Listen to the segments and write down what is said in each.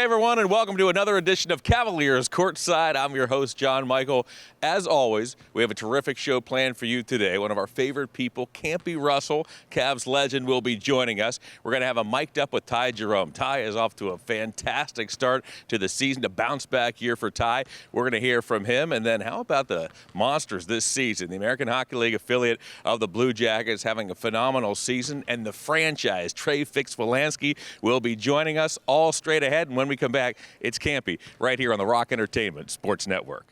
Hey, everyone, and welcome to another edition of Cavaliers Courtside. I'm your host, John Michael. As always, we have a terrific show planned for you today. One of our favorite people, Campy Russell, Cavs legend, will be joining us. We're going to have him mic'd up with Jerome. Ty is off to a fantastic start to the season, a bounce-back year for Ty. We're going to hear from him. And then how about the Monsters this season? The American Hockey League affiliate of the Blue Jackets having a phenomenal season. And the franchise, Trey Fix-Wolansky, will be joining us all straight ahead. And when we come back, it's Campy right here on the Rock Entertainment Sports Network.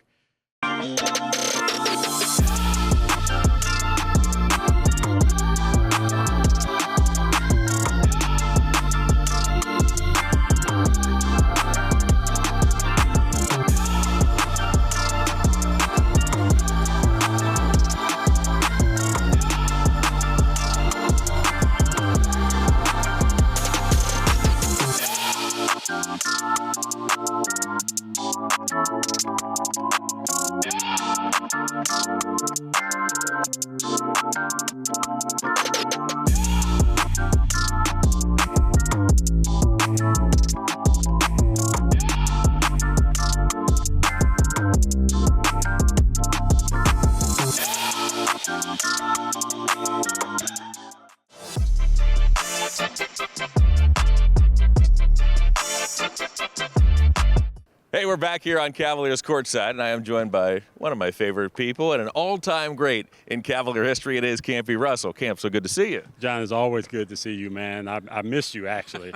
Hey, we're back here on Cavaliers Courtside, and I am joined by one of my favorite people and an all-time great in Cavalier history. It is Campy Russell. Camp, so good to see you. John, it's always good to see you, man. I missed you, actually.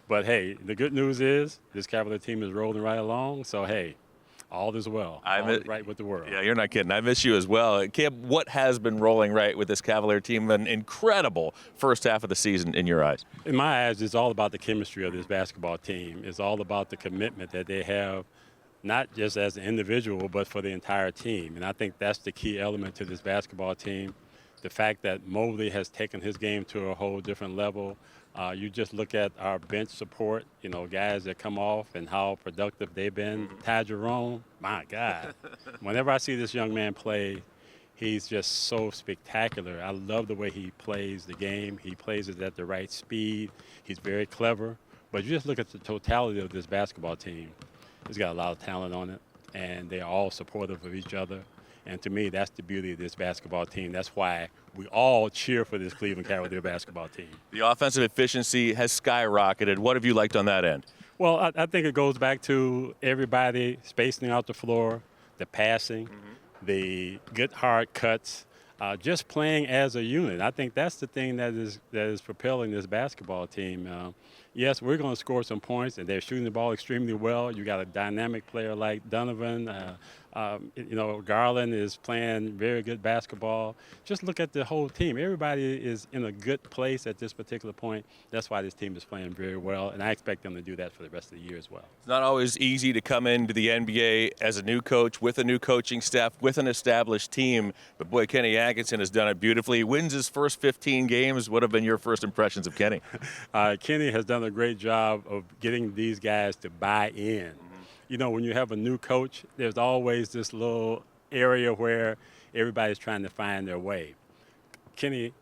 But, hey, the good news is this Cavalier team is rolling right along. So, hey, all is well. All is right with the world. Yeah, you're not kidding. I miss you as well. Camp, what has been rolling right with this Cavalier team? An incredible first half of the season in your eyes. In my eyes, it's all about the chemistry of this basketball team. It's all about the commitment that they have, not just as an individual, but for the entire team. And I think that's the key element to this basketball team. The fact that Mobley has taken his game to a whole different level. You just look at our bench support, guys that come off and how productive they've been. Jerome, my God. Whenever I see this young man play, he's just so spectacular. I love the way he plays the game. He plays it at the right speed. He's very clever. But you just look at the totality of this basketball team. He's got a lot of talent on it, and they're all supportive of each other. And to me, that's the beauty of this basketball team. That's why we all cheer for this Cleveland Cavalier basketball team. The offensive efficiency has skyrocketed. What have you liked on that end? Well, I think it goes back to everybody spacing out the floor, the passing, the good hard cuts, just playing as a unit. I think that's the thing that is propelling this basketball team. Yes, we're going to score some points, and they're shooting the ball extremely well. You got a dynamic player like Donovan. Garland is playing very good basketball. Just look at the whole team. Everybody is in a good place at this particular point. That's why this team is playing very well, and I expect them to do that for the rest of the year as well. It's not always easy to come into the NBA as a new coach with a new coaching staff, with an established team, but boy, Kenny Atkinson has done it beautifully. He wins his first 15 games. What have been your first impressions of Kenny? Kenny has done a great job of getting these guys to buy in. When you have a new coach, there's always this little area where everybody's trying to find their way.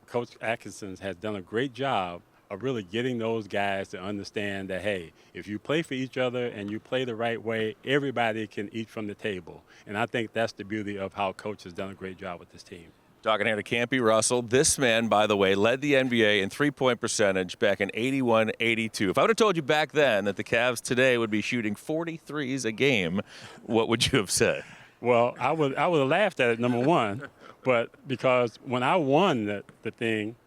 Coach Atkinson has done a great job of really getting those guys to understand that, hey, if you play for each other and you play the right way, everybody can eat from the table. And I think that's the beauty of how Coach has done a great job with this team. Talking here to Campy Russell. This man, by the way, led the NBA in three-point percentage back in 81-82. If I would have told you back then that the Cavs today would be shooting 43s a game, what would you have said? Well, I would have laughed at it, number one. But because when I won the thing,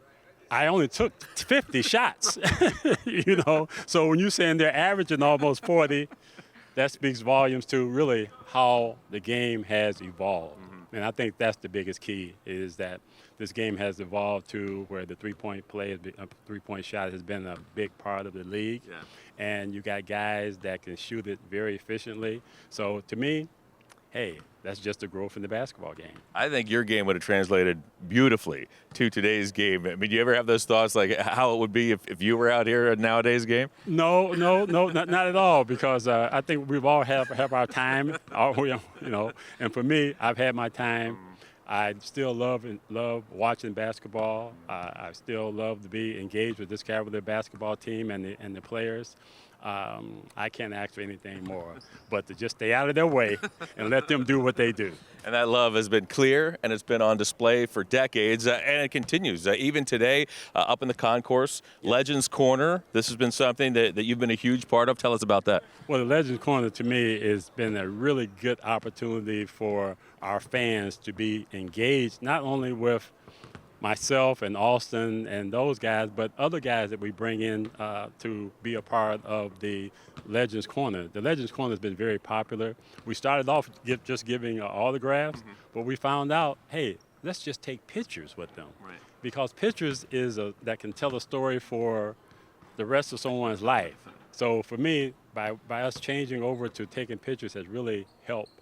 I only took 50 shots, So when you're saying they're averaging almost 40, that speaks volumes to really how the game has evolved. And I think that's the biggest key, is that this game has evolved to where the three-point shot has been a big part of the league. Yeah. And you got guys that can shoot it very efficiently. So to me, hey, that's just the growth in the basketball game. I think your game would have translated beautifully to today's game. I mean, do you ever have those thoughts, like how it would be if you were out here at nowadays game? No, not at all, because I think we've all have our time, and for me, I've had my time. I still love watching basketball. I still love to be engaged with this Cavalier basketball team and the players. I can't ask for anything more, but to just stay out of their way and let them do what they do. And that love has been clear, and it's been on display for decades, and it continues. Even today, up in the concourse, Legends Corner, this has been something that you've been a huge part of. Tell us about that. Well, the Legends Corner, to me, has been a really good opportunity for our fans to be engaged, not only with myself and Austin and those guys, but other guys that we bring in to be a part of the Legends Corner. The Legends Corner has been very popular. We started off just giving autographs, but we found out, hey, let's just take pictures with them. Right. Because pictures that can tell a story for the rest of someone's life. So for me, by us changing over to taking pictures has really helped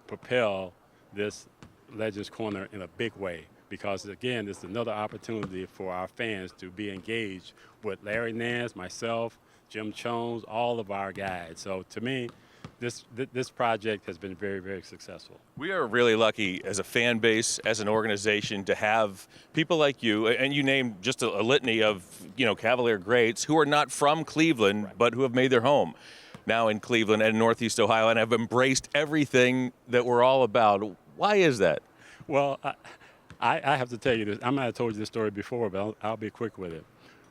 propel this Legends Corner in a big way. Because, again, it's another opportunity for our fans to be engaged with Larry Nance, myself, Jim Jones, all of our guys. So, to me, this project has been very, very successful. We are really lucky as a fan base, as an organization, to have people like you, and you named just a litany of, Cavalier greats who are not from Cleveland, right, but who have made their home now in Cleveland and Northeast Ohio and have embraced everything that we're all about. Why is that? Well, I have to tell you this. I might have told you this story before, but I'll be quick with it.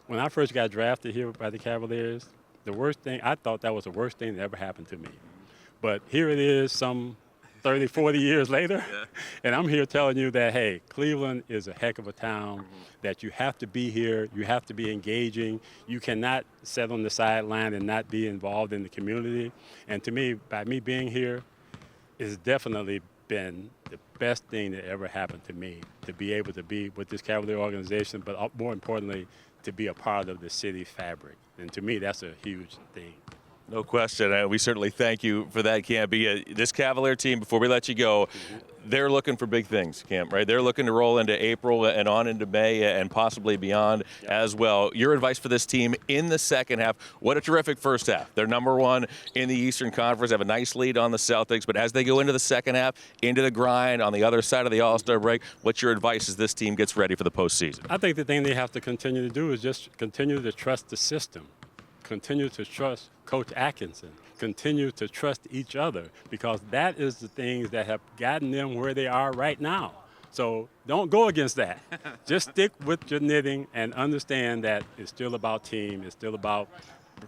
When I first got drafted here by the Cavaliers, I thought that was the worst thing that ever happened to me. But here it is some 30, 40 years later, and I'm here telling you that, hey, Cleveland is a heck of a town, that you have to be here, you have to be engaging. You cannot sit on the sideline and not be involved in the community. And to me, by me being here, it's definitely been the best thing that ever happened to me, to be able to be with this Cavalier organization, but more importantly, to be a part of the city fabric. And to me, that's a huge thing. No question. We certainly thank you for that, Campy. This Cavalier team, before we let you go, they're looking for big things, Camp, right? They're looking to roll into April and on into May and possibly beyond as well. Your advice for this team in the second half, what a terrific first half. They're number one in the Eastern Conference, have a nice lead on the Celtics, but as they go into the second half, into the grind on the other side of the All-Star break, what's your advice as this team gets ready for the postseason? I think the thing they have to continue to do is just continue to trust the system. Continue to trust Coach Atkinson, continue to trust each other, because that is the things that have gotten them where they are right now. So don't go against that. Just stick with your knitting and understand that it's still about team. It's still about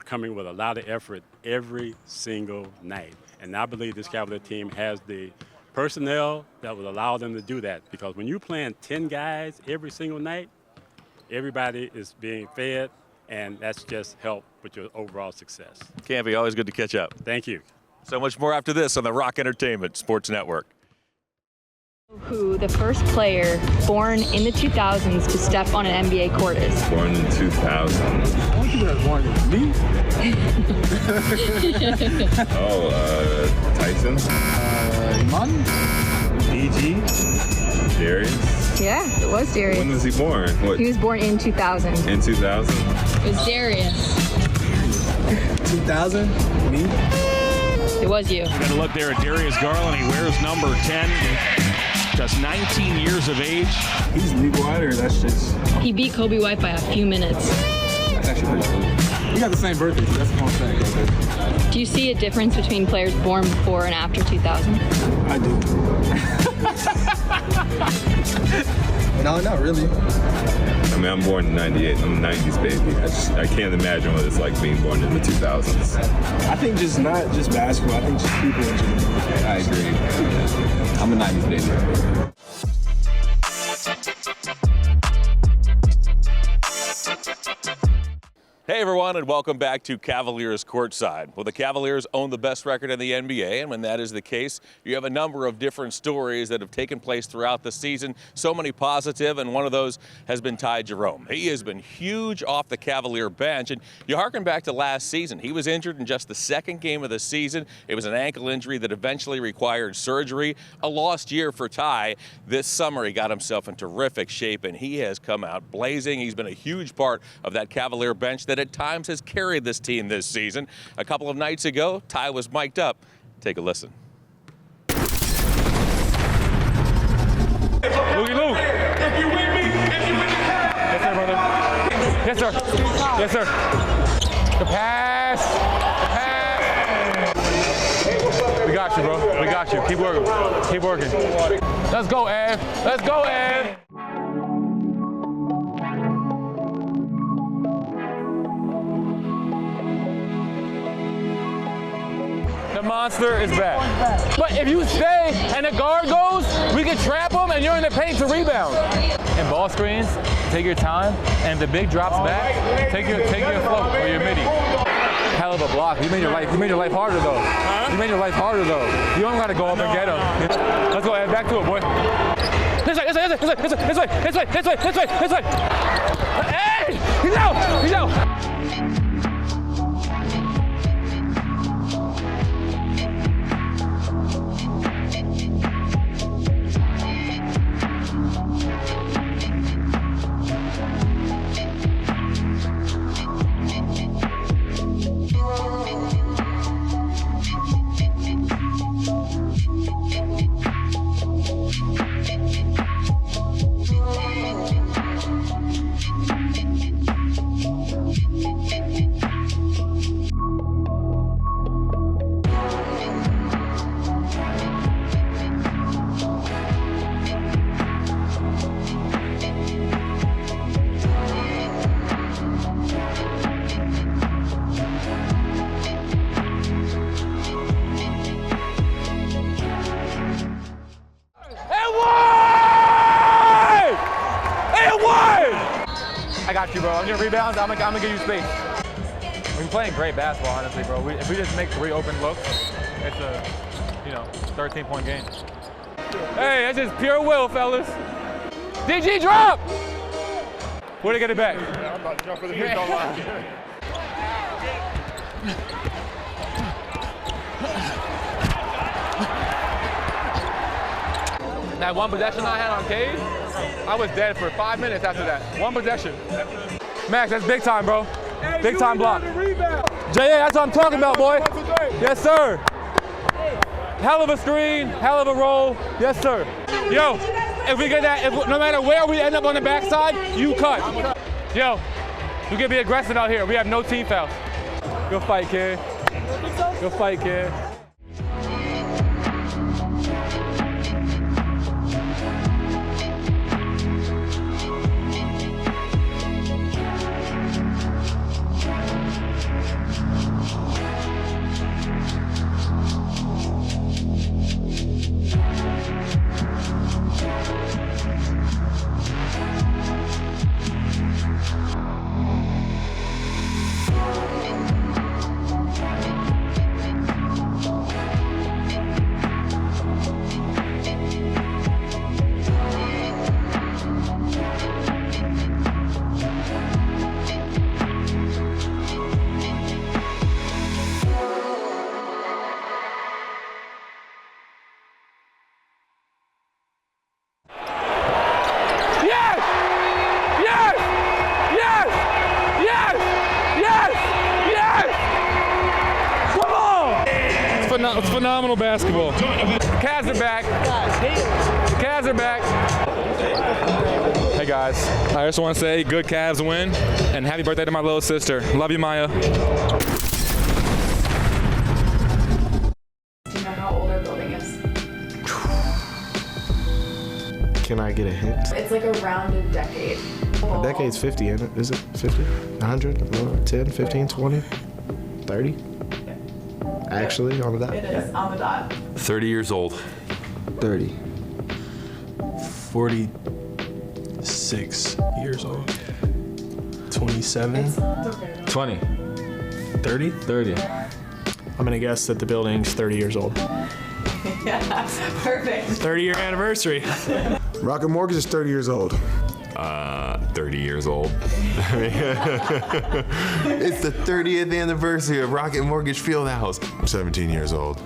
coming with a lot of effort every single night. And I believe this Cavalier team has the personnel that will allow them to do that, because when you're playing 10 guys every single night, everybody is being fed, and that's just helped with your overall success. Campy, always good to catch up. Thank you. So much more after this on the Rock Entertainment Sports Network. Who the first player born in the 2000s to step on an NBA court is? Born in 2000. Only people that was born in me? Tyson. Iman? DG. Darius. Yeah, it was Darius. When was he born? What? He was born in 2000. In 2000? It was Darius. 2000? Me? It was you. We're going to look there at Darius Garland. He wears number 10. Just 19 years of age. He's legal out here. That's just... He beat Kobe White by a few minutes. That's actually pretty cool. We got the same birthday, so that's what I'm saying. Do you see a difference between players born before and after 2000? I do. No, not really. I mean, I'm born in 98. I'm a 90s baby. I can't imagine what it's like being born in the 2000s. I think just not just basketball. I think just people in general. I agree. I'm a 90s baby. Hey everyone, and welcome back to Cavaliers Courtside. Well, the Cavaliers own the best record in the NBA, and when that is the case, you have a number of different stories that have taken place throughout the season. So many positive, and one of those has been Ty Jerome. He has been huge off the Cavalier bench, and you harken back to last season. He was injured in just the second game of the season. It was an ankle injury that eventually required surgery. A lost year for Ty. This summer, he got himself in terrific shape, and he has come out blazing. He's been a huge part of that Cavalier bench that at times has carried this team this season. A couple of nights ago, Ty was mic'd up. Take a listen. Louie Lou. If you win me, Yes, sir, brother. Yes, sir. Yes, sir. The pass. got you, bro. We got you. Keep working. Keep working. Let's go, Ed. Let's go, Ed. The monster is back. But if you stay and the guard goes, we can trap him and you're in the paint to rebound. And ball screens, take your time. And if the big drops back, take your float or your midi. Hell of a block. You made your life harder though. You made your life harder though. You don't gotta go up and get him. Let's go, Ed. Back to it, boy. This way. Hey! He's out! I got you, bro. I'm getting rebounds. I'm gonna give you space. We've been playing great basketball, honestly, bro. If we just make 3 open looks, it's a, 13-point game. Hey, that's just pure will, fellas. DG, drop! Where'd they get it back? Yeah, I'm about to jump for the free throw line. That one possession I had on Cade, I was dead for 5 minutes after that. One possession. Max, that's big time, bro. Big time block. J.A., that's what I'm talking about, boy. Yes, sir. Hell of a screen, hell of a roll. Yes, sir. Yo, if we get that, no matter where we end up on the backside, you cut. Yo, you can be aggressive out here. We have no team fouls. Good fight, kid. Good fight, kid. It's phenomenal basketball. Cavs are back. Cavs are back. Hey guys, I just want to say good Cavs win and happy birthday to my little sister. Love you, Maya. Do you know how old our building is? Can I get a hint? It's like a rounded decade. A decade's 50, isn't it? Is it 50? 100? 10, 15, 20? 30? Actually, on the dot? It is, on the dot. 30 years old. 30. 46 years old. 27. 20. 30? 30. I'm gonna guess that the building's 30 years old. Yeah, perfect. 30-year anniversary. Rocket Mortgage is 30 years old. 30 years old. It's the 30th anniversary of Rocket Mortgage Fieldhouse. I'm 17 years old.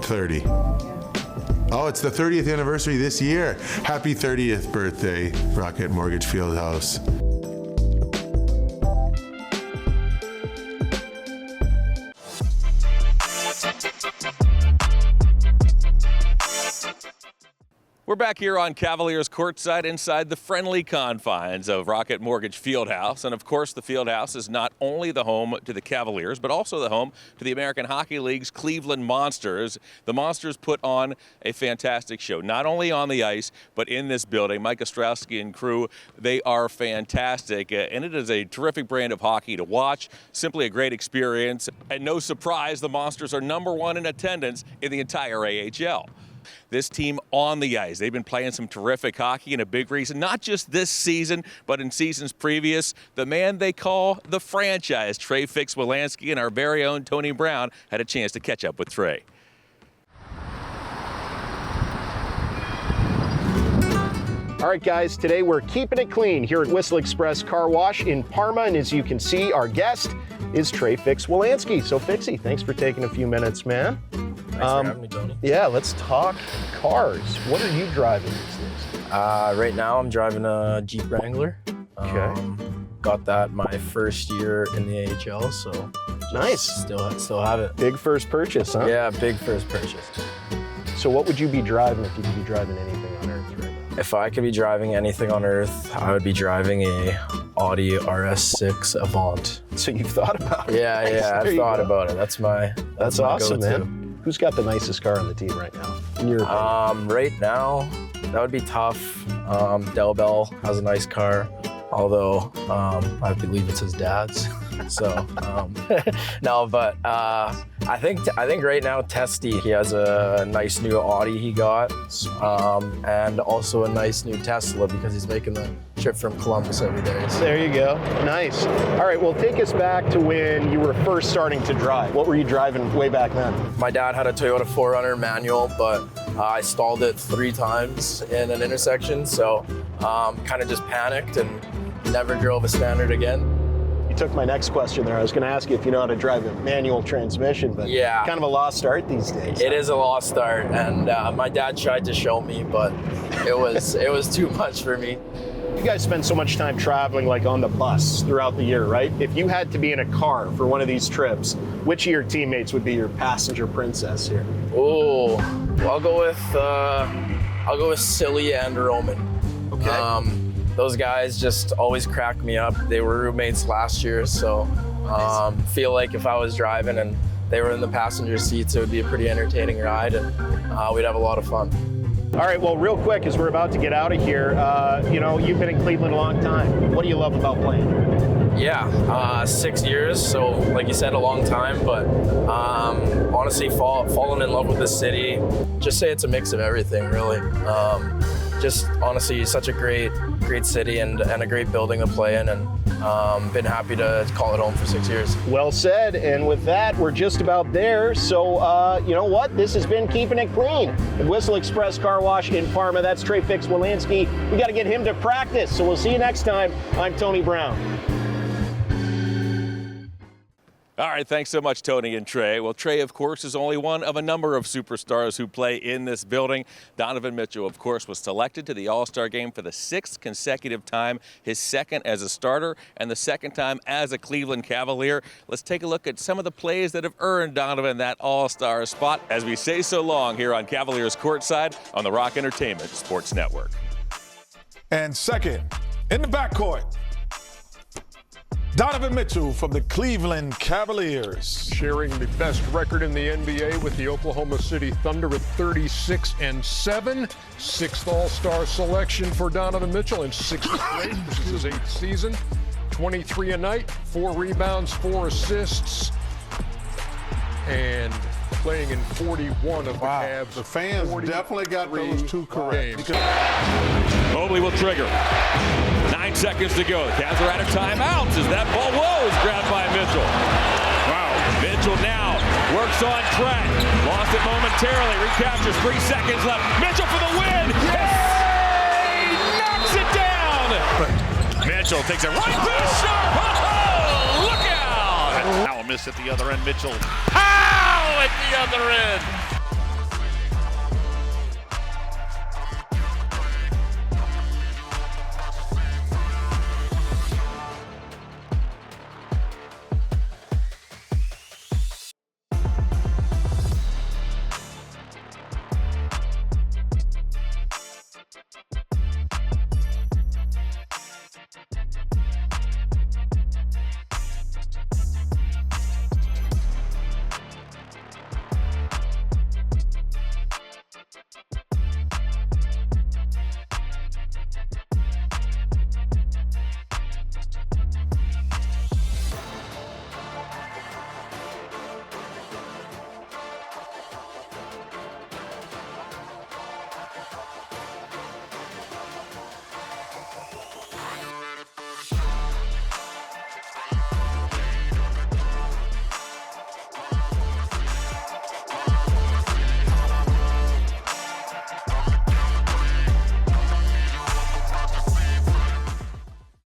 30. Oh, it's the 30th anniversary this year. Happy 30th birthday, Rocket Mortgage Fieldhouse. We're back here on Cavaliers Courtside inside the friendly confines of Rocket Mortgage Fieldhouse. And of course, the Fieldhouse is not only the home to the Cavaliers, but also the home to the American Hockey League's Cleveland Monsters. The Monsters put on a fantastic show, not only on the ice, but in this building. Mike Ostrowski and crew, they are fantastic. And it is a terrific brand of hockey to watch. Simply a great experience. And no surprise, the Monsters are #1 in attendance in the entire AHL. This team on the ice, they've been playing some terrific hockey, and a big reason, not just this season, but in seasons previous, the man they call the franchise, Trey Fix-Wolansky, and our very own Tony Brown had a chance to catch up with Trey. All right, guys, today we're keeping it clean here at Whistle Express Car Wash in Parma, and as you can see, our guest is Trey Fix-Wolansky. So, Fixie, thanks for taking a few minutes, man. Thanks for having me, Tony. Yeah, let's talk cars. What are you driving these days? Right now, I'm driving a Jeep Wrangler. Okay. Got that my first year in the AHL, so nice. Still have it. Big first purchase, huh? Yeah, big first purchase. So, what would you be driving if you could be driving anything on Earth right now? If I could be driving anything on Earth, I would be driving a Audi RS6 Avant. So you've thought about it? Yeah, I've thought about it. That's awesome, go-to. man. Who's got the nicest car on the team right now? In your opinion? Right now, that would be tough. Del Bell has a nice car, although I believe it's his dad's. So no, but I think right now Testy, he has a nice new Audi he got, and also a nice new Tesla because he's making the trip from Columbus every day. So. There you go. Nice. All right, well, take us back to when you were first starting to drive. What were you driving way back then? My dad had a Toyota 4Runner manual, but I stalled it 3 times in an intersection, so kind of just panicked and never drove a standard again. You took my next question there. I was going to ask you if you know how to drive a manual transmission, but yeah, kind of a lost start these days. It is a lost start, and my dad tried to show me, but it was too much for me. You guys spend so much time traveling, like on the bus throughout the year, right? If you had to be in a car for one of these trips, which of your teammates would be your passenger princess here? Oh, I'll go with Silly and Roman. Okay. Those guys just always crack me up. They were roommates last year, so feel like if I was driving and they were in the passenger seats, it would be a pretty entertaining ride, and we'd have a lot of fun. All right, well, real quick, as we're about to get out of here, you've been in Cleveland a long time. What do you love about playing here? Yeah, 6 years, so like you said, a long time, but honestly, fallen in love with the city. Just say it's a mix of everything, really. Just honestly, such a great city and a great building to play in, and been happy to call it home for 6 years. Well said, and with that, we're just about there. So, you know what? This has been Keeping It Clean at Whistle Express Car Wash in Parma. That's Trey Fix-Wolansky. We got to get him to practice, so we'll see you next time. I'm Tony Brown. All right, thanks so much, Tony and Trey. Well, Trey, of course, is only one of a number of superstars who play in this building. Donovan Mitchell, of course, was selected to the All-Star game for the 6th consecutive time, his second as a starter and the second time as a Cleveland Cavalier. Let's take a look at some of the plays that have earned Donovan that All-Star spot as we say so long here on Cavaliers Courtside on the Rock Entertainment Sports Network. And second, in the backcourt, Donovan Mitchell from the Cleveland Cavaliers. Sharing the best record in the NBA with the Oklahoma City Thunder at 36-7. 6th All-Star selection for Donovan Mitchell in 6th straight. This is his 8th season. 23 a night, 4 rebounds, 4 assists, and playing in 41 of the Cavs. The fans definitely got those 2 correct. Mobley will trigger. 9 seconds to go. The Cavs are out of timeouts as that ball is grabbed by Mitchell. Wow. Mitchell now works on track. Lost it momentarily. Recaptures. 3 seconds left. Mitchell for the win. Yay! Knocks it down. Mitchell takes it right to the sharp. Oh, look out! Now a miss at the other end. Mitchell. Pow! At the other end.